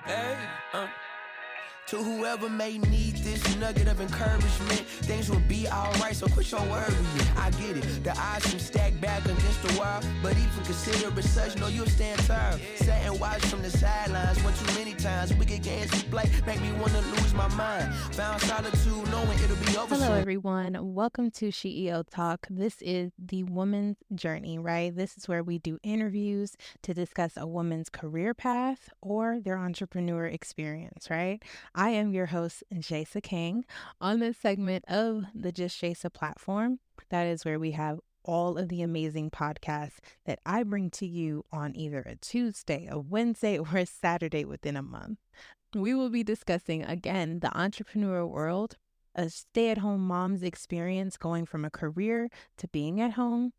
Hey, to whoever may need this nugget of encouragement, things will be alright, so quit your worrying. I get it, the odds can stack back against the wall, but even consider it such, know you'll stand tall. Sat and watch from the sidelines, one too many times. Wicked games we play make me wanna lose my mind. Found solitude, knowing it'll be over. Hello, everyone. Welcome to SheEO Talk. This is the woman's journey, right? This is where we do interviews to discuss a woman's career path or their entrepreneur experience, right? I am your host, Jasa King. On this segment of the Just Jasa platform, that is where we have all of the amazing podcasts that I bring to you on either a Tuesday, a Wednesday, or a Saturday within a month. We will be discussing, again, the entrepreneur world, a stay-at-home mom's experience going from a career to being at home,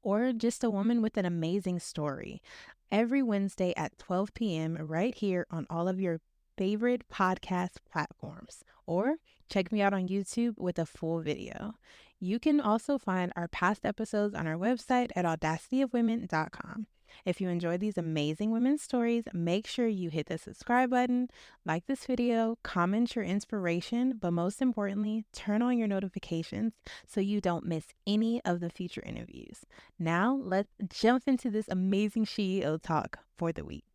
or just a woman with an amazing story. Every Wednesday at 12 p.m. right here on all of your favorite podcast platforms, or check me out on YouTube with a full video. You can also find our past episodes on our website at audacityofwomen.com. If you enjoy these amazing women's stories, make sure you hit the subscribe button, like this video, comment your inspiration, but most importantly, turn on your notifications so you don't miss any of the future interviews. Now, let's jump into this amazing SheEO talk for the week.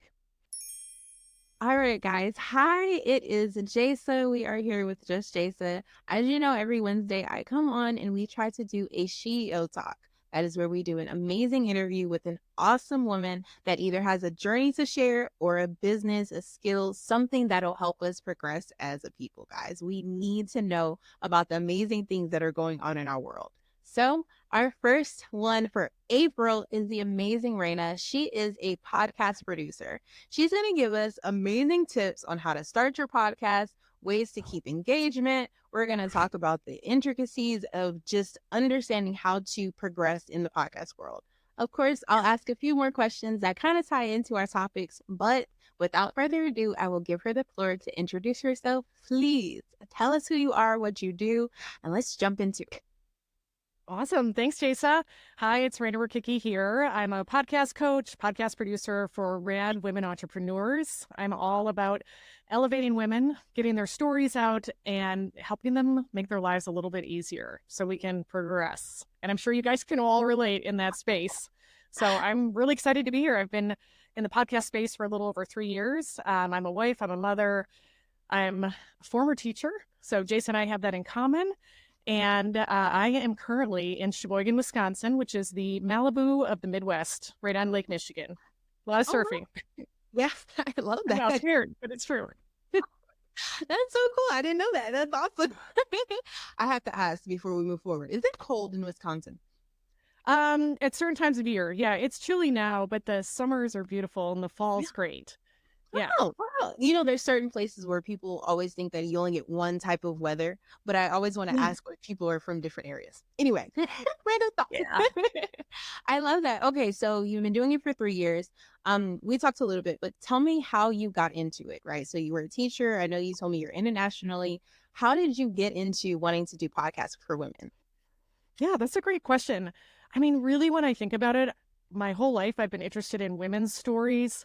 All right, guys. Hi, it is Jasa. We are here with Just Jasa. As you know, every Wednesday I come on and we try to do a SheEO talk. That is where we do an amazing interview with an awesome woman that either has a journey to share or a business, a skill, something that'll help us progress as a people, guys. We need to know about the amazing things that are going on in our world. So our first one for April is the amazing Rayna. She is a podcast producer. She's going to give us amazing tips on how to start your podcast, ways to keep engagement. We're going to talk about the intricacies of just understanding how to progress in the podcast world. Of course, I'll ask a few more questions that kind of tie into our topics, but without further ado, I will give her the floor to introduce herself. Please tell us who you are, what you do, and let's jump into it. Awesome. Thanks, Jasa. Hi, it's Rayna Rokicki here. I'm a podcast coach, podcast producer for rad women entrepreneurs. I'm all about elevating women, getting their stories out, and helping them make their lives a little bit easier so we can progress. And I'm sure you guys can all relate in that space. So I'm really excited to be here. I've been in the podcast space for a little over 3 years. I'm a wife, I'm a mother, I'm a former teacher. So Jason and I have that in common. And I am currently in Sheboygan, Wisconsin, which is the Malibu of the Midwest, right on Lake Michigan. A lot of surfing. Yeah, I love that. It's weird, but it's true. That's so cool. I didn't know that. That's awesome. I have to ask before we move forward. Is it cold in Wisconsin? At certain times of year. Yeah, it's chilly now, but the summers are beautiful and the fall's great. Yeah. Oh, wow. You know, there's certain places where people always think that you only get one type of weather, but I always want to ask what people are from different areas. Anyway, random thought. Yeah. I love that. Okay, so you've been doing it for 3 years. We talked a little bit, but tell me how you got into it, right? So you were a teacher. I know you told me you're internationally. How did you get into wanting to do podcasts for women? Yeah, that's a great question. I mean, really, when I think about it, my whole life, I've been interested in women's stories.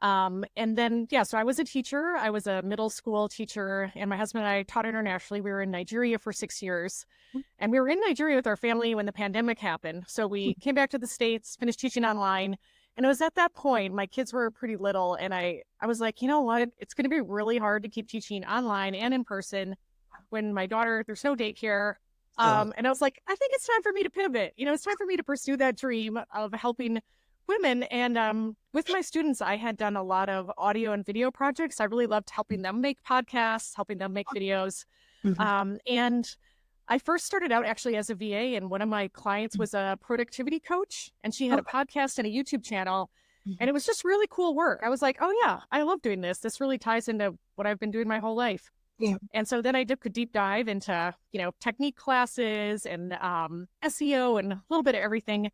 And then, so I was a teacher. I was a middle school teacher, and my husband and I taught internationally. We were in Nigeria for 6 years, and we were in Nigeria with our family when the pandemic happened. So we came back to the States, finished teaching online. And it was at that point, my kids were pretty little. And I was like, you know what? It's going to be really hard to keep teaching online and in person when my daughter, there's no daycare. And I was like, I think it's time for me to pivot. You know, it's time for me to pursue that dream of helping women. And with my students, I had done a lot of audio and video projects. I really loved helping them make podcasts, helping them make videos. And I first started out actually as a VA, and one of my clients was a productivity coach, and she had a podcast and a YouTube channel. And it was just really cool work. I was like, oh yeah, I love doing this. This really ties into what I've been doing my whole life. Yeah. And so then I took a deep dive into, technique classes and SEO and a little bit of everything.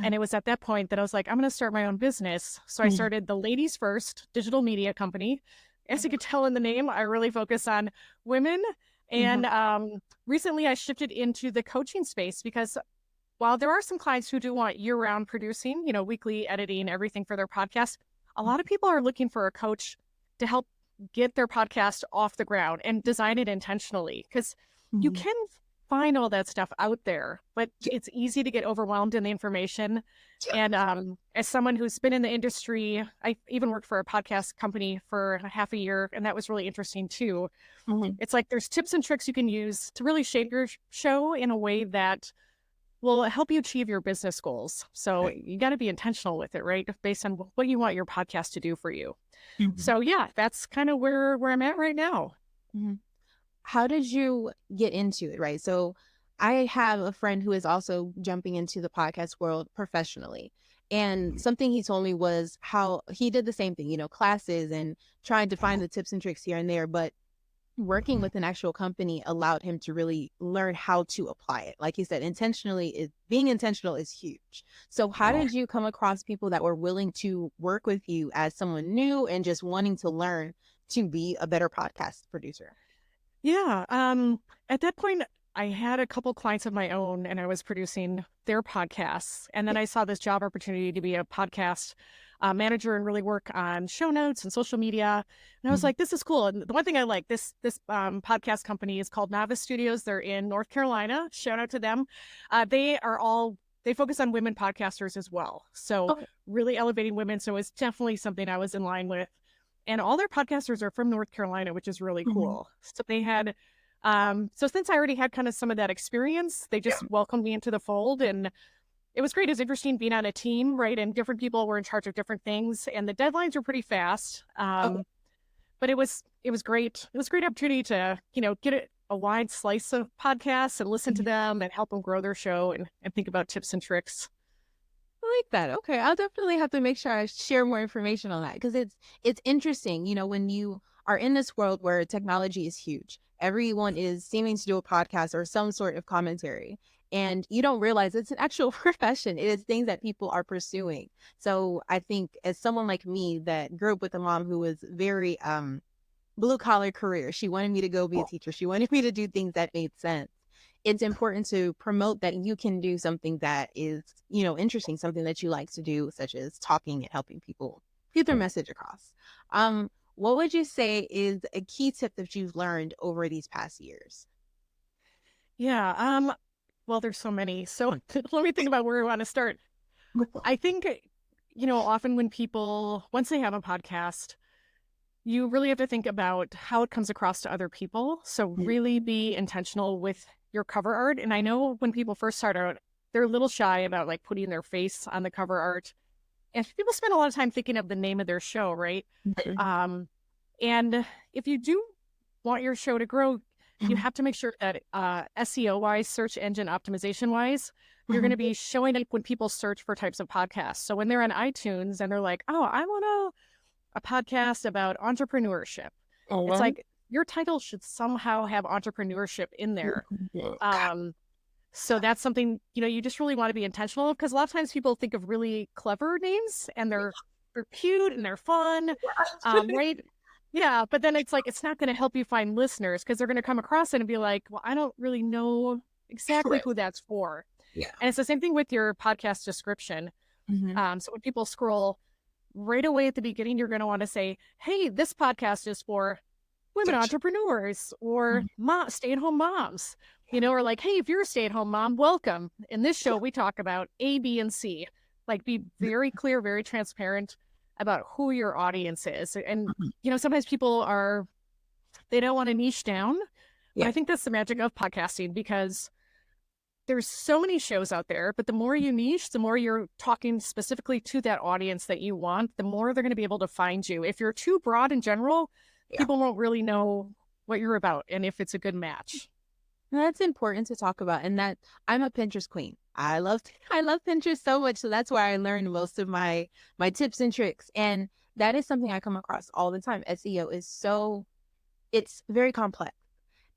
And it was at that point that I was like, I'm going to start my own business. So I started the Ladies First digital media company. As you could tell in the name, I really focus on women. And recently I shifted into the coaching space because while there are some clients who do want year-round producing, weekly editing, everything for their podcast, a lot of people are looking for a coach to help get their podcast off the ground and design it intentionally, because you can find all that stuff out there, but it's easy to get overwhelmed in the information. And as someone who's been in the industry, I even worked for a podcast company for half a year, and that was really interesting too. It's like there's tips and tricks you can use to really shape your show in a way that will help you achieve your business goals. So you got to be intentional with it, right? Based on what you want your podcast to do for you. So yeah, that's kind of where I'm at right now. How did you get into it, right? So I have a friend who is also jumping into the podcast world professionally. And something he told me was how he did the same thing, classes and trying to find the tips and tricks here and there. But working with an actual company allowed him to really learn how to apply it. Like he said, being intentional is huge. So how did you come across people that were willing to work with you as someone new and just wanting to learn to be a better podcast producer? Yeah. At that point, I had a couple clients of my own and I was producing their podcasts. And then I saw this job opportunity to be a podcast manager and really work on show notes and social media. And I was like, this is cool. And the one thing I like, this podcast company is called Novice Studios. They're in North Carolina. Shout out to them. They focus on women podcasters as well. So really elevating women. So it's definitely something I was in line with. And all their podcasters are from North Carolina, which is really cool. So they had, so since I already had kind of some of that experience, they just welcomed me into the fold, and it was great. It was interesting being on a team, right? And different people were in charge of different things, and the deadlines were pretty fast. But it was great. It was a great opportunity to, get a wide slice of podcasts and listen to them and help them grow their show and think about tips and tricks. I like that. Okay. I'll definitely have to make sure I share more information on that, because it's interesting, when you are in this world where technology is huge, everyone is seeming to do a podcast or some sort of commentary, and you don't realize it's an actual profession. It is things that people are pursuing. So I think as someone like me that grew up with a mom who was very blue collar career, she wanted me to go be a teacher. She wanted me to do things that made sense. It's important to promote that you can do something that is, interesting, something that you like to do, such as talking and helping people get their message across. What would you say is a key tip that you've learned over these past years? Yeah. Well, there's so many. So let me think about where I want to start. I think, often when people, once they have a podcast, you really have to think about how it comes across to other people. So really be intentional with your cover art. And I know when people first start out, they're a little shy about like putting their face on the cover art. And people spend a lot of time thinking of the name of their show, right? And if you do want your show to grow, you have to make sure that SEO wise, search engine optimization wise, you're going to be showing up when people search for types of podcasts. So when they're on iTunes and they're like, oh, I want a podcast about entrepreneurship. It's like your title should somehow have entrepreneurship in there. So that's something, you just really want to be intentional, because a lot of times people think of really clever names and they're cute and they're fun, right? Yeah, but then it's like, it's not going to help you find listeners, because they're going to come across it and be like, well, I don't really know exactly who that's for. Yeah. And it's the same thing with your podcast description. So when people scroll right away at the beginning, you're going to want to say, hey, this podcast is for women entrepreneurs or stay-at-home moms, or like, hey, if you're a stay-at-home mom, welcome. In this show, we talk about A, B, and C. Like, be very clear, very transparent about who your audience is. And, sometimes people they don't want to niche down. Yeah. But I think that's the magic of podcasting, because there's so many shows out there, but the more you niche, the more you're talking specifically to that audience that you want, the more they're going to be able to find you. If you're too broad in general, people won't really know what you're about and if it's a good match. That's important to talk about. And that I'm a Pinterest queen. I love Pinterest so much. So that's where I learned most of my tips and tricks. And that is something I come across all the time. SEO is it's very complex.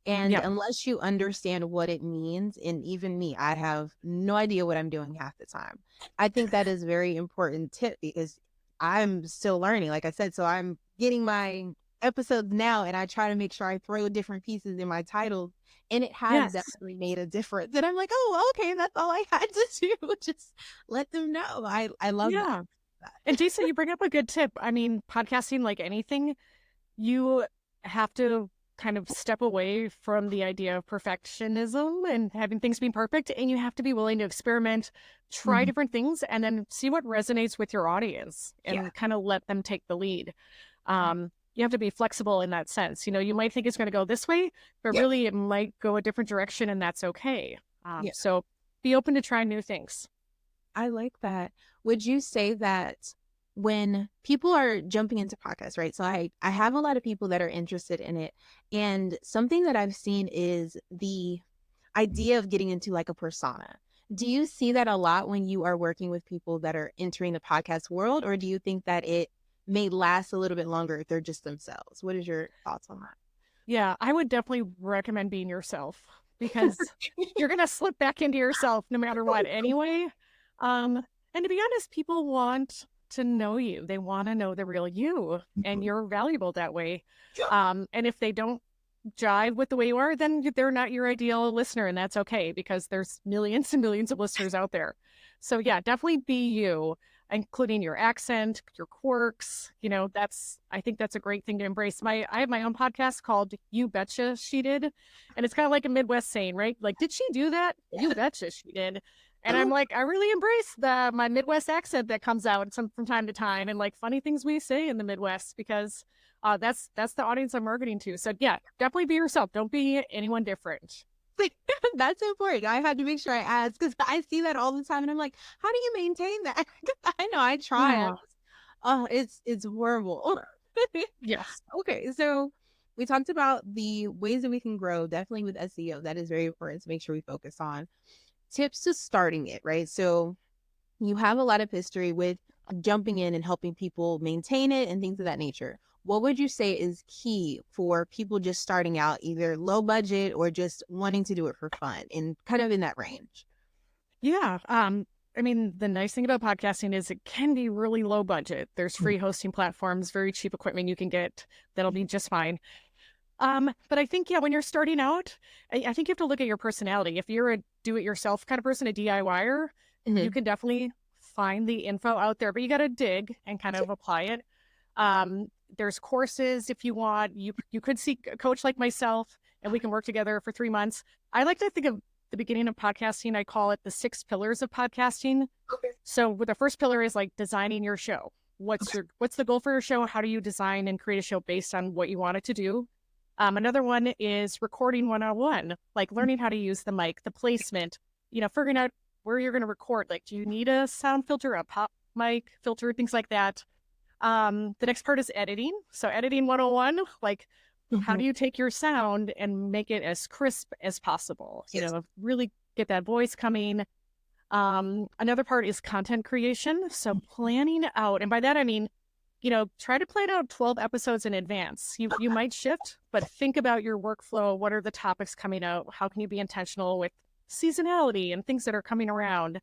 And unless you understand what it means, and even me, I have no idea what I'm doing half the time. I think that is a very important tip, because I'm still learning, like I said. So I'm getting my episodes now, and I try to make sure I throw different pieces in my titles, and it has Yes. definitely made a difference. And I'm like, oh, okay, that's all I had to do. Just let them know. I love Yeah. that. And Jason, you bring up a good tip. I mean, podcasting, like anything, you have to kind of step away from the idea of perfectionism and having things be perfect. And you have to be willing to experiment, try Mhm. different things, and then see what resonates with your audience Yeah. and kind of let them take the lead. You have to be flexible in that sense. You know, you might think it's going to go this way, but Yeah. really it might go a different direction, and that's okay. Yeah. So be open to trying new things. I like that. Would you say that when people are jumping into podcasts, right? So I have a lot of people that are interested in it. And something that I've seen is the idea of getting into like a persona. Do you see that a lot when you are working with people that are entering the podcast world, or do you think that it may last a little bit longer if they're just themselves? What is your thoughts on that? Yeah, I would definitely recommend being yourself because you're going to slip back into yourself no matter what anyway. And to be honest, people want to know you. They want to know the real you, and you're valuable that way. And if they don't jive with the way you are, then they're not your ideal listener, and that's okay because there's millions and millions of listeners out there. So yeah, definitely be you, including your accent, your quirks. You know, I think that's a great thing to embrace. I have my own podcast called You Betcha She Did. And it's kind of like a Midwest saying, right? Like, did she do that? You betcha she did. And I'm like, I really embrace my Midwest accent that comes out from time to time, and like funny things we say in the Midwest, because that's the audience I'm marketing to. So yeah, definitely be yourself. Don't be anyone different. That's important. I had to make sure I asked because I see that all the time, and I'm like, how do you maintain that? I know I try. Yeah. Oh, it's horrible. Yes. Okay, so we talked about the ways that we can grow, definitely with SEO. That is very important to make sure we focus on. Tips to starting it, right? So you have a lot of history with jumping in and helping people maintain it and things of that nature. What would you say is key for people just starting out, either low budget or just wanting to do it for fun and kind of in that range? Yeah. I mean, the nice thing about podcasting is it can be really low budget. There's free hosting platforms, very cheap equipment you can get that'll be just fine. But I think, yeah, when you're starting out, I think you have to look at your personality. If you're a do-it-yourself kind of person, a DIYer, you can definitely find the info out there, but you got to dig and kind of apply it. There's courses if you want. You could seek a coach like myself, and we can work together for 3 months. I like to think of the beginning of podcasting, I call it the 6 pillars of podcasting. Okay. So with the first pillar is like designing your show. What's the goal for your show? How do you design and create a show based on what you want it to do? Another one is recording 101, like learning how to use the mic, the placement, figuring out where you're going to record. Like, do you need a sound filter, a pop mic filter, things like that? The next part is editing. So editing 101, like how do you take your sound and make it as crisp as possible? Really get that voice coming. Another part is content creation. So planning out, and by that I mean, try to plan out 12 episodes in advance. You might shift, but think about your workflow. What are the topics coming out? How can you be intentional with seasonality and things that are coming around?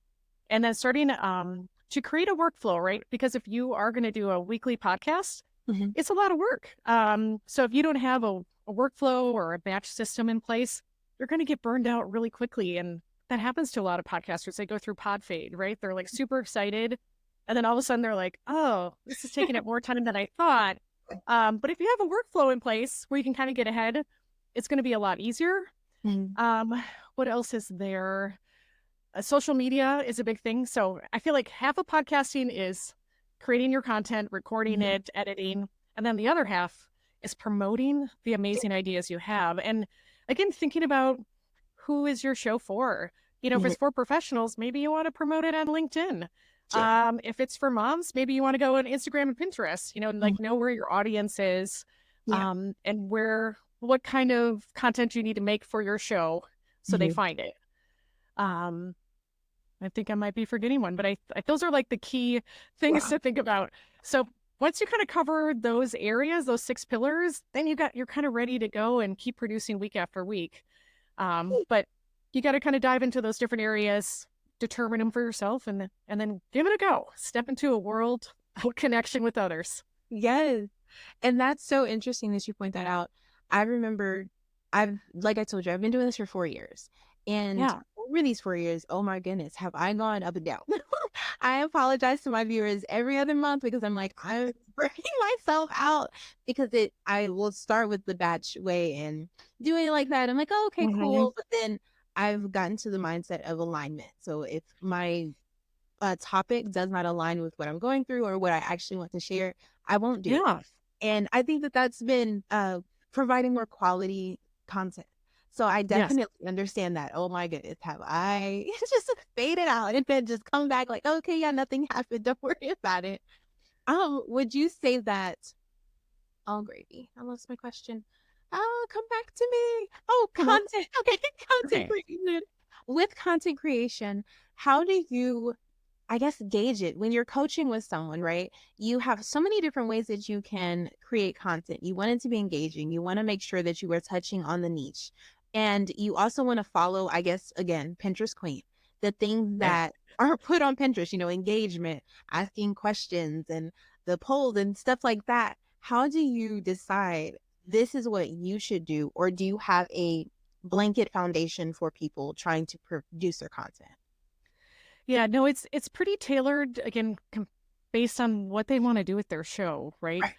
And then starting to create a workflow, right? Because if you are going to do a weekly podcast, it's a lot of work. So if you don't have a workflow or a batch system in place, you're going to get burned out really quickly. And that happens to a lot of podcasters. They go through pod fade, right? They're like super excited. And then all of a sudden they're like, oh, this is taking up more time than I thought. But if you have a workflow in place where you can kind of get ahead, it's going to be a lot easier. What else is there? Social media is a big thing. So I feel like half of podcasting is creating your content, recording it, editing. And then the other half is promoting the amazing ideas you have. And again, thinking about who is your show for? If it's for professionals, maybe you want to promote it on LinkedIn. If it's for moms, maybe you want to go on Instagram and Pinterest, like know where your audience is, and what kind of content you need to make for your show so they find it. I think I might be forgetting one, but I those are like the key things to think about. So once you kind of cover those areas, those 6 pillars, then you're kind of ready to go and keep producing week after week. But you got to kind of dive into those different areas, determine them for yourself, and then give it a go. Step into a world of connection with others. Yes. And that's so interesting that you point that out. I remember like I told you, I've been doing this for 4 years. And Yeah. over these 4 years, oh my goodness, have I gone up and down. I apologize to my viewers every other month because I'm like, I'm burning myself out because I will start with the batch way and doing it like that. I'm like, oh, okay, Hmm. cool. But then I've gotten to the mindset of alignment. So if my topic does not align with what I'm going through or what I actually want to share, I won't do it. Yeah. And I think that that's been providing more quality content. So I Yes. definitely understand that. Oh my goodness, have I just faded out and then just come back like, okay, yeah, nothing happened. Don't worry about it. Would you say that? Oh, gravy. I lost my question. Oh, come back to me. Oh, Well, content. Okay, content okay. creation. With content creation, how do you I guess gauge it when you're coaching with someone, right? You have so many different ways that you can create content. You want it to be engaging. You want to make sure that you are touching on the niche. And you also want to follow, I guess, again, Pinterest Queen, the things Right. that are put on Pinterest, engagement, asking questions and the polls and stuff like that. How do you decide this is what you should do? Or do you have a blanket foundation for people trying to produce their content? Yeah, no, it's pretty tailored again based on what they want to do with their show, right? Right.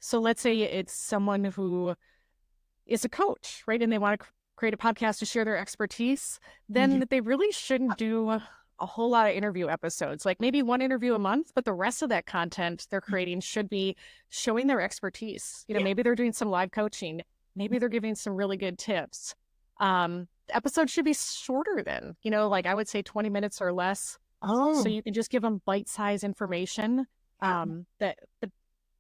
So let's say it's someone who is a coach, right? And they want to create a podcast to share their expertise, then they really shouldn't do a whole lot of interview episodes. Like maybe one interview a month, but the rest of that content they're creating should be showing their expertise. Yeah. Maybe they're doing some live coaching, maybe they're giving some really good tips. The episode should be shorter then, like I would say 20 minutes or less. So Oh, you can just give them bite-sized information. That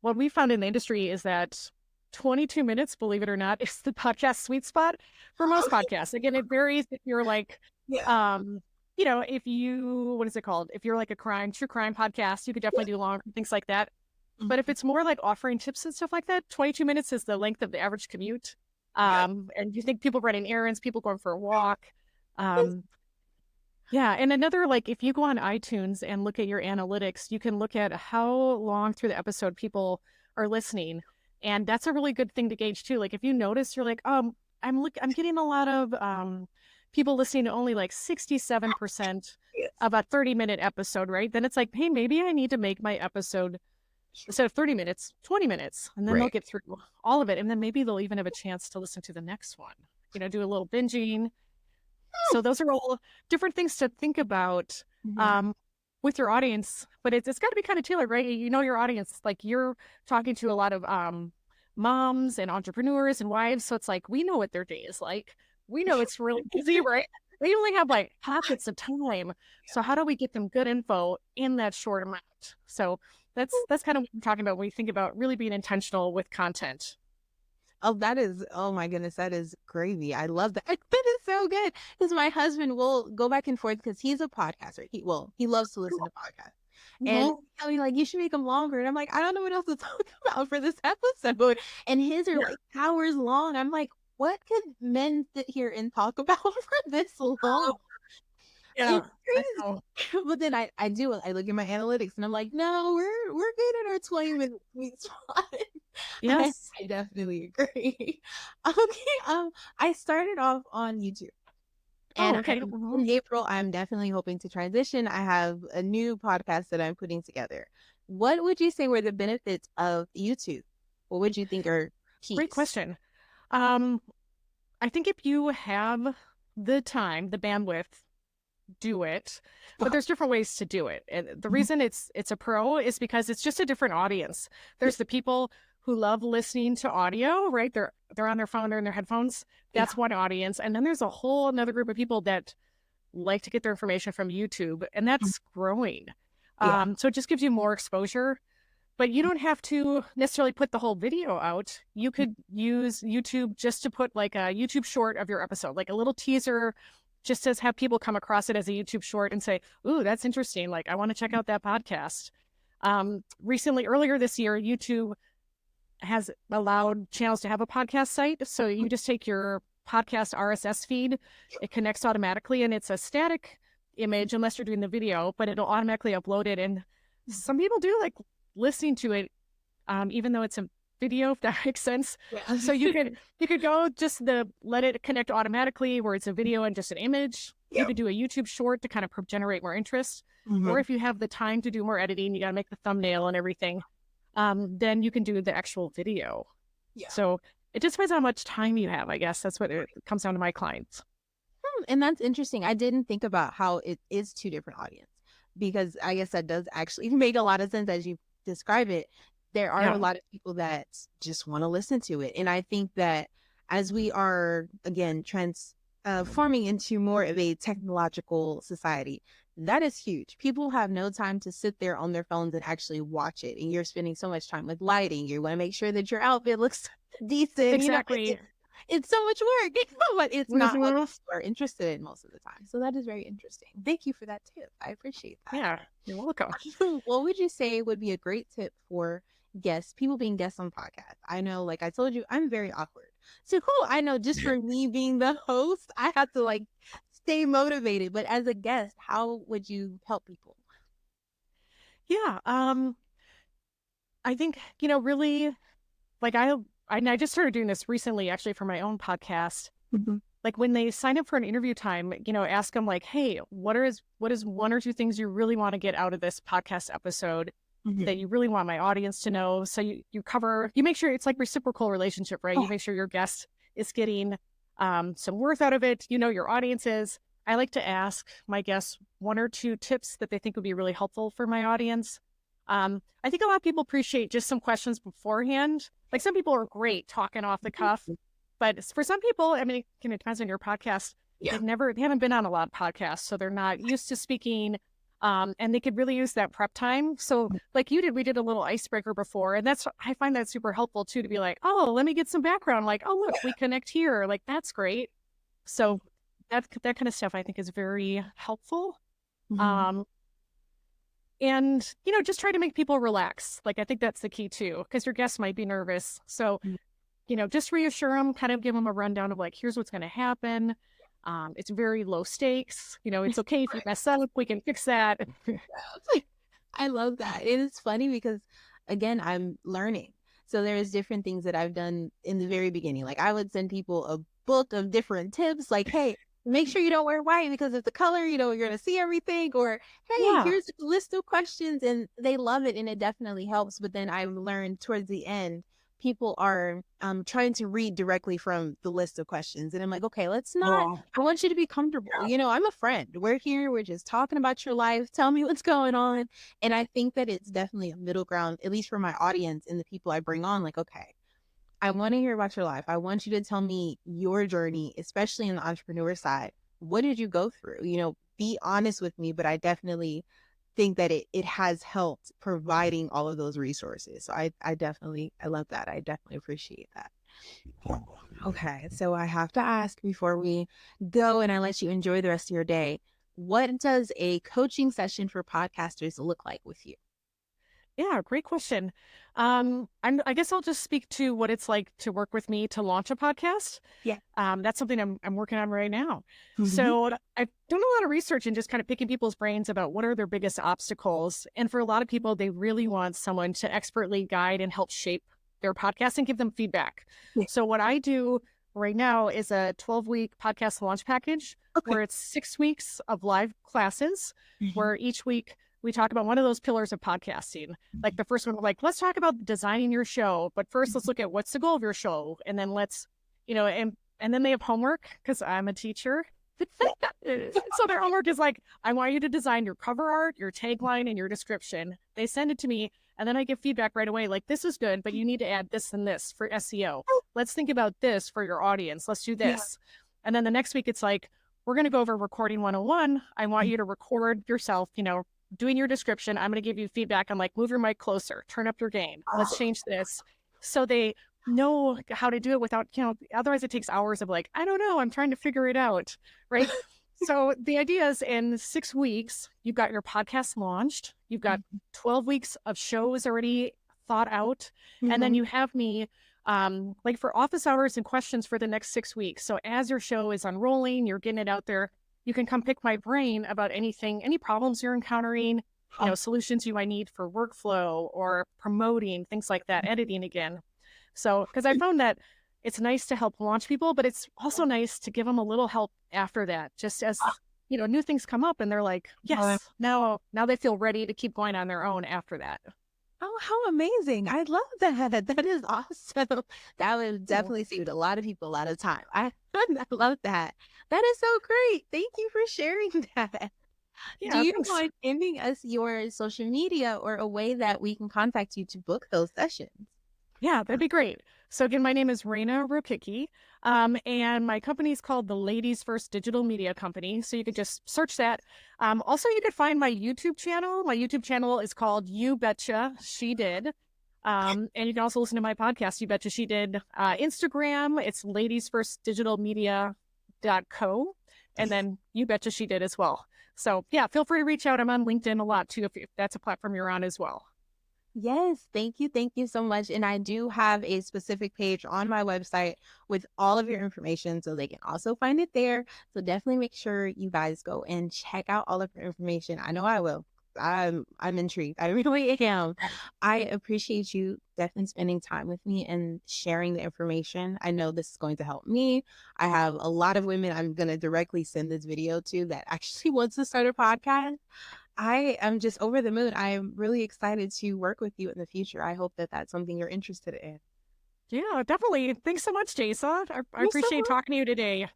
what we found in the industry is that 22 minutes, believe it or not, is the podcast sweet spot for most okay. podcasts. Again, it varies if you're like, Yeah. if you, what is it called? If you're like a true crime podcast, you could Yeah. definitely do longer things like that. But if Mhm. it's more like offering tips and stuff like that, 22 minutes is the length of the average commute. Yeah. And you think people running errands, people going for a walk. Um, yeah, and another, like, if you go on iTunes and look at your analytics, you can look at how long through the episode people are listening, and that's a really good thing to gauge too. Like, if you notice, you're like, I'm getting a lot of people listening to only like 67% Yes. of a 30-minute episode, right? Then it's like, hey, maybe I need to make my episode instead of 30 minutes, 20 minutes, and then they'll Right. get through all of it, and then maybe they'll even have a chance to listen to the next one. Do a little binging. So those are all different things to think about Mhm. um, with your audience, but it's got to be kind of tailored, right? You know your audience, like you're talking to a lot of moms and entrepreneurs and wives, so it's like we know what their day is like. We know it's really busy, right? They only have like pockets of time. So how do we get them good info in that short amount? So that's kind of what I'm talking about when you think about really being intentional with content. Oh, oh my goodness, that is gravy. I love that. That is so good. Because my husband will go back and forth because he's a podcaster. He loves to listen to podcasts. And Mhm. he'll be like, you should make them longer. And I'm like, I don't know what else to talk about for this episode. And his are Yeah. like hours long. I'm like, what could men sit here and talk about for this long? Yeah, It's I know. crazy. But then I look at my analytics and I'm like, no, we're good at our 20-minute sweet spot. I, Yes. I definitely agree. Okay, I started off on YouTube. Oh, And okay. Mhm. in April, I'm definitely hoping to transition. I have a new podcast that I'm putting together. What would you say were the benefits of YouTube? What would you think are Great keys? question. Um, I think if you have the time, the bandwidth, do it. But Okay. there's different ways to do it. And the Mhm. reason it's a pro is because it's just a different audience. Yeah. There's the people who love listening to audio, right? They're on their phone, they're in their headphones. Yeah. That's one audience. And then there's a whole another group of people that like to get their information from YouTube, and Mhm. that's growing. Yeah. So it just gives you more exposure. But you don't have to necessarily put the whole video out. You could use YouTube just to put like a YouTube short of your episode, like a little teaser, just to have people come across it as a YouTube short and say, ooh, that's interesting. Like, I want to check out that podcast. Earlier this year, YouTube has allowed channels to have a podcast site. So you just take your podcast RSS feed, it connects automatically, and it's a static image unless you're doing the video, but it'll automatically upload it. And some people do like listening to it, even though it's video, if that makes sense. Yeah. So you could go just let it connect automatically where it's a video and just an image. You Yep. could do a YouTube short to kind of generate more interest. Mhm. Or if you have the time to do more editing, you got to make the thumbnail and everything. Then you can do the actual video. Yeah. So it just depends on how much time you have, I guess. That's what it comes down to my clients. And that's interesting. I didn't think about how it is two different audience, because I guess that does actually make a lot of sense as you describe it. There are a lot of people that just want to listen to it. And I think that as we are, again, forming into more of a technological society, that is huge. People have no time to sit there on their phones and actually watch it. And you're spending so much time with lighting. You want to make sure that your outfit looks decent. Exactly. You know, it's so much work, but it's not what people are interested in most of the time. So that is very interesting. Thank you for that tip. I appreciate that. Yeah, you're welcome. What would you say would be a great tip for guests, people being guests on podcasts? I know, like I told you, I'm very awkward. So cool. I know just for me being the host, I have to like stay motivated. But as a guest, how would you help people? Yeah. I think, really, like I just started doing this recently, actually, for my own podcast. Mhm. Like when they sign up for an interview time, ask them like, hey, what is one or two things you really want to get out of this podcast episode that you really want my audience to know? So you make sure it's like reciprocal relationship, right? You make sure your guest is getting some worth out of it. Your audience is. I like to ask my guests one or two tips that they think would be really helpful for my audience. I think a lot of people appreciate just some questions beforehand. Like some people are great talking off the cuff, but for some people, I mean, it depends on your podcast. Yeah. They haven't been on a lot of podcasts, so they're not used to speaking. And they could really use that prep time. So like you did, we did a little icebreaker before, and I find that super helpful too, to be like, oh, let me get some background. Like, oh, look, we connect here. Like, that's great. So that kind of stuff I think is very helpful. And, just try to make people relax. Like, I think that's the key too, because your guests might be nervous. So, just reassure them, kind of give them a rundown of like, here's what's going to happen. It's very low stakes. It's okay if you mess up, we can fix that. I love that. It is funny because, again, I'm learning. So there's different things that I've done in the very beginning. Like I would send people a book of different tips, like, hey, make sure you don't wear white because of the color, you're going to see everything. Or, hey, here's a list of questions. And they love it. And it definitely helps. But then I learned towards the end, people are trying to read directly from the list of questions. And I'm like, okay, let's not, I want you to be comfortable. I'm a friend. We're here. We're just talking about your life. Tell me what's going on. And I think that it's definitely a middle ground, at least for my audience and the people I bring on. Like, okay, I want to hear about your life. I want you to tell me your journey, especially in the entrepreneur side. What did you go through? Be honest with me, but I definitely think that it has helped providing all of those resources. So I love that. I definitely appreciate that. Okay. So I have to ask before we go and I let you enjoy the rest of your day, what does a coaching session for podcasters look like with you? Yeah, great question. I guess I'll just speak to what it's like to work with me to launch a podcast. Yeah. That's something I'm working on right now. So I've done a lot of research and just kind of picking people's brains about what are their biggest obstacles. And for a lot of people, they really want someone to expertly guide and help shape their podcast and give them feedback. Yeah. So what I do right now is a 12-week podcast launch package where it's 6 weeks of live classes where each week we talk about one of those pillars of podcasting. Like the first one, like, let's talk about designing your show. But first, let's look at what's the goal of your show. And then let's, and then they have homework because I'm a teacher. So their homework is like, I want you to design your cover art, your tagline, and your description. They send it to me. And then I give feedback right away. Like, this is good, but you need to add this and this for SEO. Let's think about this for your audience. Let's do this. Yeah. And then the next week, it's like, we're going to go over recording 101. I want you to record yourself, doing your description. I'm going to give you feedback on like, move your mic closer, turn up your gain. Let's change this. So they know how to do it without, otherwise it takes hours of like, I don't know, I'm trying to figure it out. Right. So the idea is in 6 weeks, you've got your podcast launched. You've got 12 weeks of shows already thought out. And then you have me like for office hours and questions for the next 6 weeks. So as your show is unrolling, you're getting it out there, you can come pick my brain about anything, any problems you're encountering, solutions you might need for workflow or promoting, things like that, editing again. So, because I found that it's nice to help launch people, but it's also nice to give them a little help after that, just as new things come up and they're like, yes, now they feel ready to keep going on their own after that. Oh, how amazing. I love that. That is awesome. That would definitely save a lot of people a lot of time. I love that. That is so great. Thank you for sharing that. Yeah, Do you thanks. mind giving us your social media or a way that we can contact you to book those sessions? Yeah, that'd be great. So again, my name is Rayna Rokicki, and my company is called the Ladies First Digital Media Company. So you could just search that. Also, you could find my YouTube channel. My YouTube channel is called You Betcha She Did. And you can also listen to my podcast, You Betcha She Did. Instagram, it's ladiesfirstdigitalmedia.co. And then You Betcha She Did as well. So yeah, feel free to reach out. I'm on LinkedIn a lot too, if that's a platform you're on as well. Yes, thank you. Thank you so much. And I do have a specific page on my website with all of your information, so they can also find it there. So definitely make sure you guys go and check out all of your information. I know I will. I'm intrigued. I really am. I appreciate you definitely spending time with me and sharing the information. I know this is going to help me. I have a lot of women I'm going to directly send this video to that actually wants to start a podcast. I am just over the moon. I'm really excited to work with you in the future. I hope that that's something you're interested in. Yeah, definitely. Thanks so much, Jason. I You're so appreciate talking to you today.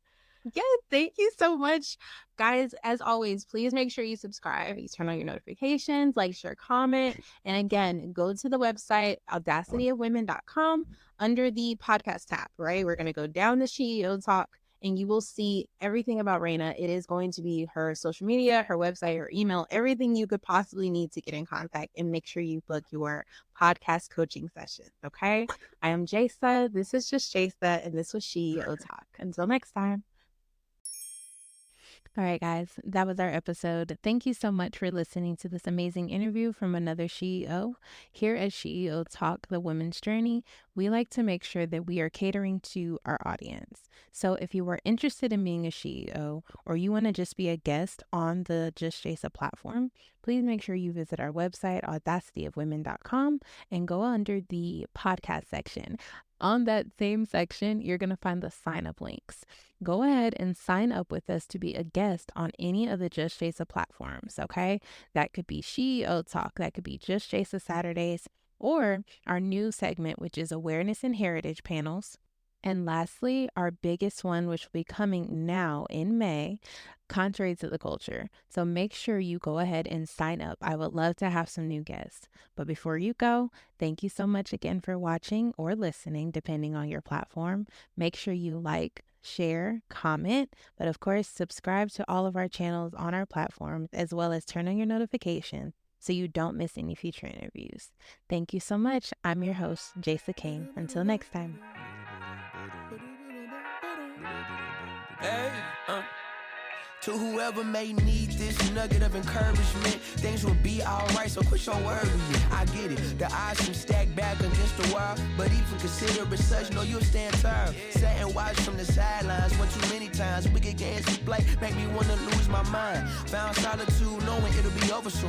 Yes, thank you so much. Guys, as always, please make sure you subscribe, you turn on your notifications, like, share, comment. And again, go to the website, audacityofwomen.com, under the podcast tab, right? We're going to go down the SheEO Talk and you will see everything about Rayna. It is going to be her social media, her website, her email, everything you could possibly need to get in contact, and make sure you book your podcast coaching session. Okay. I am Jasa. This is just Jasa, and this was SheEO Talk. Until next time. All right, guys, that was our episode. Thank you so much for listening to this amazing interview from another SheEO. Here at SheEO Talk, the Women's Journey, we like to make sure that we are catering to our audience. So if you are interested in being a SheEO, or you want to just be a guest on the Just Jasa platform, please make sure you visit our website, audacityofwomen.com, and go under the podcast section. On that same section, you're going to find the sign up links. Go ahead and sign up with us to be a guest on any of the Just Jasa platforms, okay? That could be SheEO Talk, that could be Just Jasa Saturdays, or our new segment, which is Awareness and Heritage Panels. And lastly, our biggest one, which will be coming now in May, Contrary to the Culture. So make sure you go ahead and sign up. I would love to have some new guests. But before you go, thank you so much again for watching or listening, depending on your platform. Make sure you like, share, comment, but of course, subscribe to all of our channels on our platforms, as well as turn on your notifications so you don't miss any future interviews. Thank you so much. I'm your host, Jasa Kane. Until next time. Hey, to whoever may need this nugget of encouragement, things will be alright, so quit your worry. I get it, the odds seem stacked back against the wall, but even consider it such, no, you'll stand tall. Sat and watch from the sidelines one too many times. Wicked games to play make me wanna lose my mind. Found solitude knowing it'll be over soon.